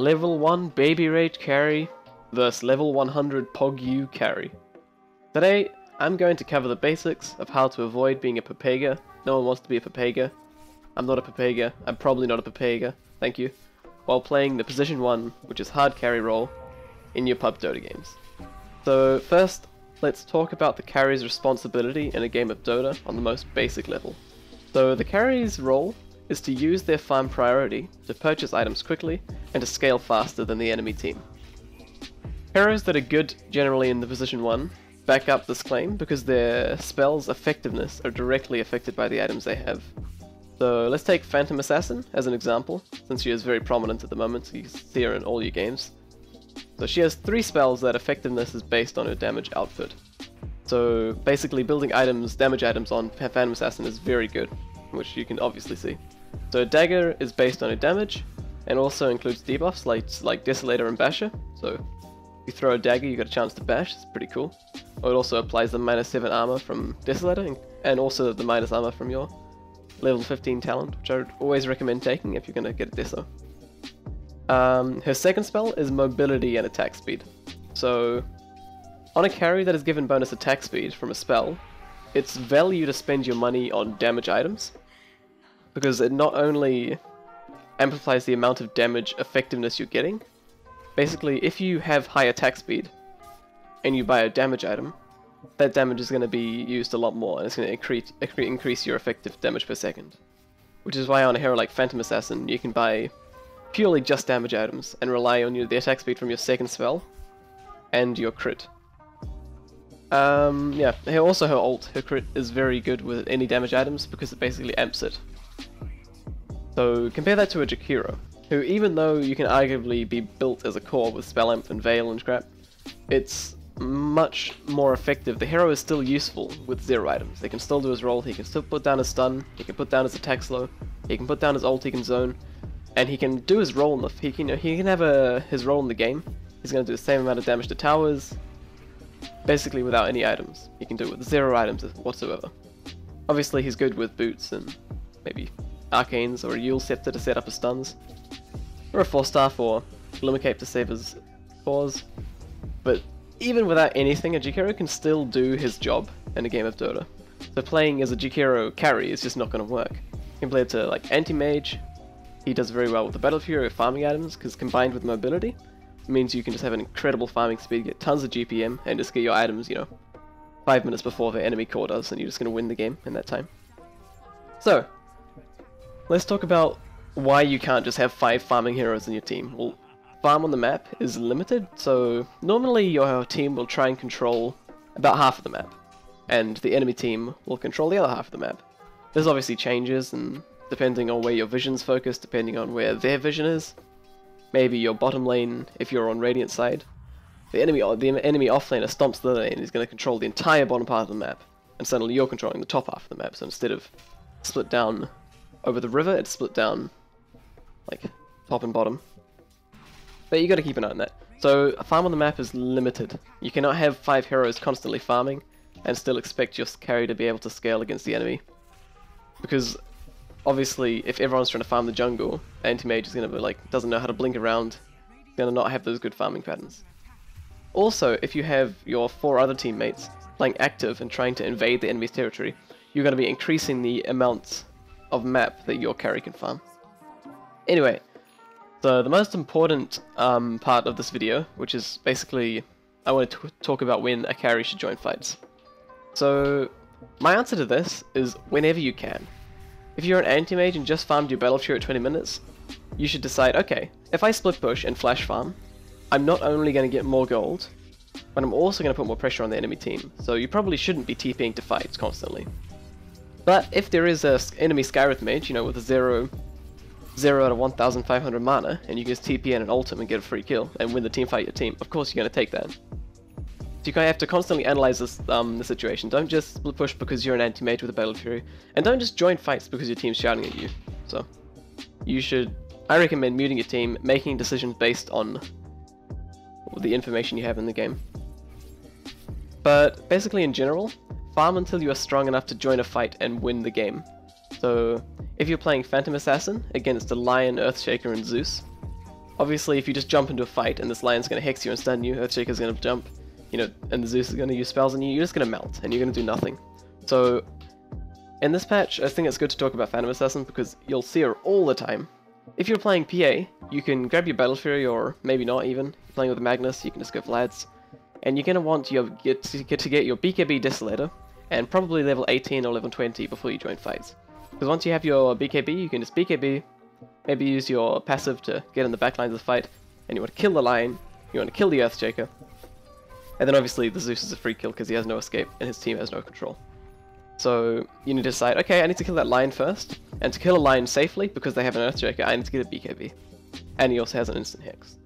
level 1 BabyRage carry versus level 100 PogU carry. Today, I'm going to cover the basics of how to avoid being a Papega. No one wants to be a Papega. I'm not a Papega. I'm probably not a Papega. Thank you. While playing the position 1, which is hard carry role, in your pub Dota games. So first, let's talk about the carry's responsibility in a game of Dota on the most basic level. So the carry's role is to use their farm priority to purchase items quickly and to scale faster than the enemy team. Heroes that are good generally in the position 1 back up this claim because their spells' effectiveness are directly affected by the items they have. So let's take Phantom Assassin as an example, since she is very prominent at the moment, so you see her in all your games. So she has 3 spells that effectiveness is based on her damage output. So basically building items, damage items on Phantom Assassin is very good, which you can obviously see. So Dagger is based on her damage, and also includes debuffs like Desolator and Basher. So if you throw a dagger, you got a chance to bash, it's pretty cool. Or it also applies the -7 armor from Desolator, and also the minus armor from your level 15 talent, which I would always recommend taking if you're going to get a Deso. Her second spell is mobility and attack speed. So on a carry that is given bonus attack speed from a spell, it's value to spend your money on damage items, because it not only amplifies the amount of damage effectiveness you're getting. Basically, if you have high attack speed and you buy a damage item, that damage is going to be used a lot more, and it's going to increase your effective damage per second. Which is why on a hero like Phantom Assassin, you can buy purely just damage items and rely on the attack speed from your second spell and your crit. Yeah, also her ult, her crit is very good with any damage items because it basically amps it. So compare that to a Jakiro, who even though you can arguably be built as a core with spell amp and veil and crap, it's much more effective. The hero is still useful with 0 items. He can still do his role, he can still put down his stun, he can put down his attack slow, he can put down his ult, he can zone, and he can do his role in the he can have his role in the game. He's going to do the same amount of damage to towers, basically without any items. He can do it with 0 items whatsoever. Obviously he's good with boots and maybe arcanes or a Yule Scepter to set up his stuns, or a Force Staff or Glimmer Cape to save his cores, but even without anything, a Jakiro can still do his job in a game of Dota. So playing as a Jakiro carry is just not going to work. Compared to like Anti-Mage, he does very well with the Battle Fury or farming items, because combined with mobility, it means you can just have an incredible farming speed, get tons of GPM, and just get your items, 5 minutes before the enemy core does, and you're just going to win the game in that time. So, let's talk about why you can't just have 5 farming heroes in your team. Well, farm on the map is limited, so normally your team will try and control about half of the map, and the enemy team will control the other half of the map. This obviously changes, and depending on where your vision's focused, depending on where their vision is. Maybe your bottom lane, if you're on Radiant side, the enemy offlaner stomps the lane and is going to control the entire bottom part of the map, and suddenly you're controlling the top half of the map, so instead of split down over the river, it's split down like top and bottom. But you got to keep an eye on that. So a farm on the map is limited. You cannot have 5 heroes constantly farming and still expect your carry to be able to scale against the enemy. Because obviously if everyone's trying to farm the jungle, Anti-Mage is going to be like, doesn't know how to blink around, going to not have those good farming patterns. Also, if you have your 4 other teammates playing active and trying to invade the enemy's territory, you're going to be increasing the amount of map that your carry can farm. Anyway, so the most important part of this video, which is basically, I want to talk about when a carry should join fights. So, my answer to this is whenever you can. If you're an Anti-Mage and just farmed your Battle Fury at 20 minutes, you should decide, okay, if I split push and flash farm, I'm not only going to get more gold, but I'm also going to put more pressure on the enemy team, so you probably shouldn't be TPing to fights constantly. But if there is an enemy Skywrath Mage, with a 0 out of 1500 mana, and you can just TP in an ult and get a free kill, and win the team fight your team, of course you're going to take that. So you have to constantly analyze this, the situation. Don't just split push because you're an Anti-Mage with a Battle Fury, and don't just join fights because your team's shouting at you. So, I recommend muting your team, making decisions based on the information you have in the game. But basically in general, farm until you are strong enough to join a fight and win the game. So if you're playing Phantom Assassin against a Lion, Earthshaker and Zeus, Obviously, if you just jump into a fight and this lion's going to hex you and stun you, Earthshaker's going to jump, you know, and the Zeus is going to use spells on you, you're just going to melt, and you're going to do nothing. So, in this patch, I think it's good to talk about Phantom Assassin because you'll see her all the time. If you're playing PA, you can grab your Battle Fury, or maybe not even. If you're playing with Magnus, you can just go Vlads. And you're going to want to get your BKB Desolator, and probably level 18 or level 20 before you join fights. Because once you have your BKB, you can just BKB, maybe use your passive to get in the back lines of the fight, and you want to kill the Lion, you want to kill the Earthshaker, and then obviously the Zeus is a free kill because he has no escape and his team has no control. So you need to decide, okay, I need to kill that Lion first, and to kill a Lion safely, because they have an Earthshaker, I need to get a BKB. And he also has an instant hex.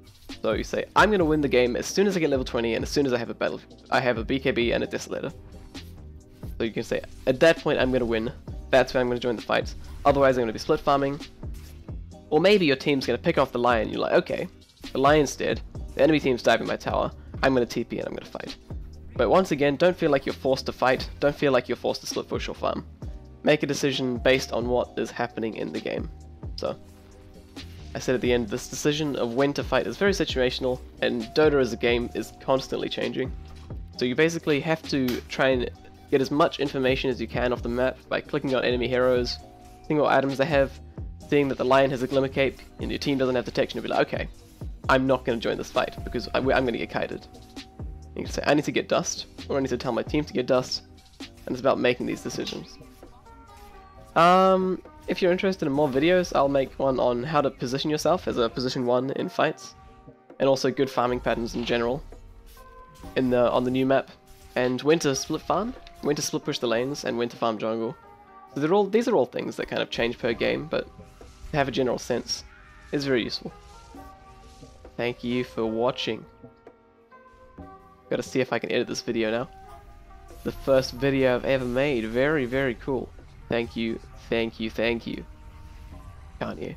So you say, I'm going to win the game as soon as I get level 20 and as soon as I have a BKB and a Desolator. So you can say, at that point I'm going to win, that's when I'm going to join the fights, otherwise I'm going to be split farming. Or maybe your team's going to pick off the Lion, you're like, okay, the Lion's dead, the enemy team's diving my tower, I'm going to TP and I'm going to fight. But once again, don't feel like you're forced to fight, don't feel like you're forced to split push or farm. Make a decision based on what is happening in the game. So, I said at the end, this decision of when to fight is very situational, and Dota as a game is constantly changing. So you basically have to try and get as much information as you can off the map by clicking on enemy heroes, seeing what items they have, seeing that the Lion has a Glimmer Cape, and your team doesn't have detection, and be like, okay, I'm not going to join this fight, because I'm going to get kited. You can say, I need to get dust, or I need to tell my team to get dust, and it's about making these decisions. If you're interested in more videos, I'll make one on how to position yourself as a position 1 in fights, and also good farming patterns in general on the new map, and when to split farm, when to split push the lanes, and when to farm jungle. So these are all things that kind of change per game, but to have a general sense is very useful. Thank you for watching. Gotta see if I can edit this video now. The first video I've ever made. Very, very cool. Thank you, thank you, thank you. Can't you?